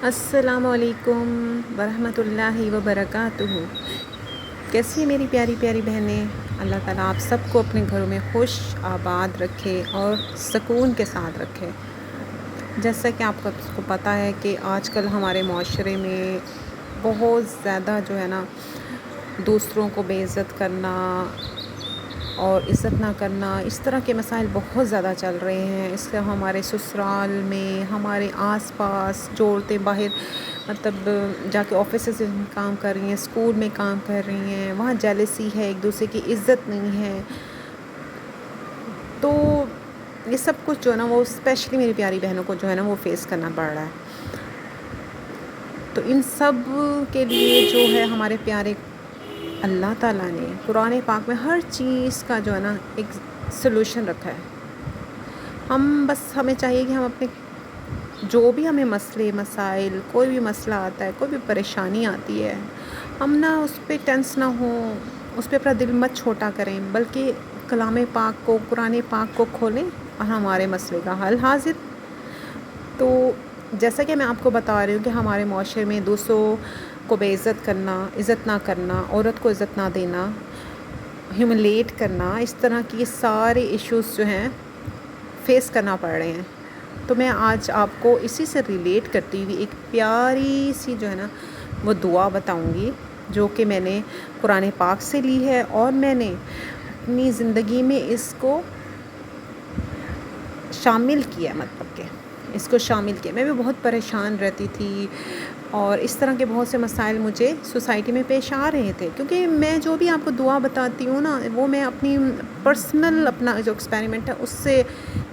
السلام علیکم ورحمۃ اللہ وبرکاتہ۔ کیسی ہیں میری پیاری پیاری بہنیں؟ اللہ تعالیٰ آپ سب کو اپنے گھروں میں خوش آباد رکھے اور سکون کے ساتھ رکھے۔ جیسا کہ آپ کو پتہ ہے کہ آج کل ہمارے معاشرے میں بہت زیادہ جو ہے نا دوسروں کو بے عزت کرنا اور عزت نہ کرنا، اس طرح کے مسائل بہت زیادہ چل رہے ہیں۔ اس سے ہمارے سسرال میں، ہمارے آس پاس جو عورتیں باہر مطلب جا کے آفیسز میں کام کر رہی ہیں، اسکول میں کام کر رہی ہیں، وہاں جیلسی ہے، ایک دوسرے کی عزت نہیں ہے۔ تو یہ سب کچھ جو ہے نا وہ اسپیشلی میری پیاری بہنوں کو جو ہے نا وہ فیس کرنا پڑ رہا ہے۔ تو ان سب کے لیے جو ہے ہمارے پیارے اللہ تعالیٰ نے قرآن پاک میں ہر چیز کا جو ہے نا ایک سلوشن رکھا ہے۔ ہمیں چاہیے کہ ہم اپنے جو بھی ہمیں مسئلے مسائل، کوئی بھی مسئلہ آتا ہے، کوئی بھی پریشانی آتی ہے، ہم نہ اس پہ ٹینس نہ ہوں، اس پہ اپنا دل مت چھوٹا کریں، بلکہ کلام پاک کو، قرآن پاک کو کھولیں اور ہمارے مسئلے کا حل حاضر۔ تو جیسا کہ میں آپ کو بتا رہی ہوں کہ ہمارے معاشرے میں دوسروں کو بے عزت کرنا، عزت نہ کرنا، عورت کو عزت نہ دینا، ہیوملیٹ کرنا، اس طرح کی یہ سارے ایشوز جو ہیں فیس کرنا پڑ رہے ہیں۔ تو میں آج آپ کو اسی سے ریلیٹ کرتی ہوئی ایک پیاری سی جو ہے نا وہ دعا بتاؤں گی، جو کہ میں نے قرآن پاک سے لی ہے اور میں نے اپنی زندگی میں اس کو شامل کیا، مطلب کہ اس کو شامل کیا۔ میں بھی بہت پریشان رہتی تھی اور اس طرح کے بہت سے مسائل مجھے سوسائٹی میں پیش آ رہے تھے، کیونکہ میں جو بھی آپ کو دعا بتاتی ہوں نا وہ میں اپنی پرسنل اپنا جو ایکسپیریمنٹ ہے اس سے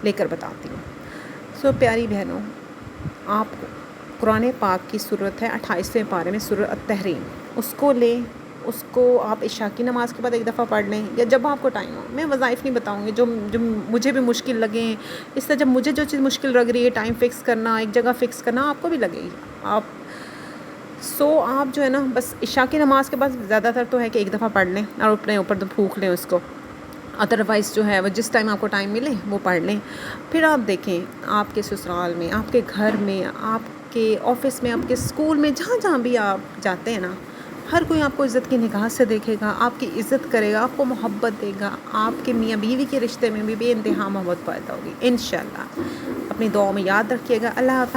لے کر بتاتی ہوں۔ سو پیاری بہنوں، آپ قرآن پاک کی سورت ہے 28ویں پارے میں سورۃ التحریم، اس کو لیں، اس کو آپ عشاء کی نماز کے بعد ایک دفعہ پڑھ لیں یا جب آپ کو ٹائم ہو۔ میں وظائف نہیں بتاؤں گی جو مجھے بھی مشکل لگیں، اس طرح جب مجھے جو چیز مشکل لگ رہی ہے، ٹائم فکس کرنا، ایک جگہ فکس کرنا، آپ کو بھی لگے گی۔ آپ جو ہے نا بس عشاء کی نماز کے بعد زیادہ تر تو ہے کہ ایک دفعہ پڑھ لیں اور اپنے اوپر تو پھونک لیں اس کو، ادروائز جو ہے وہ جس ٹائم آپ کو ٹائم ملے وہ پڑھ لیں۔ پھر آپ دیکھیں آپ کے سسرال میں، آپ کے گھر میں، آپ کے آفس میں، آپ کے اسکول میں، جہاں جہاں بھی آپ جاتے ہیں نا، ہر کوئی آپ کو عزت کی نگاہ سے دیکھے گا، آپ کی عزت کرے گا، آپ کو محبت دے گا، آپ کے میاں بیوی کے رشتے میں بھی بے انتہا محبت پیدا ہوگی انشاءاللہ۔ اپنی دعاؤں میں یاد رکھیے گا۔ اللہ حافظ۔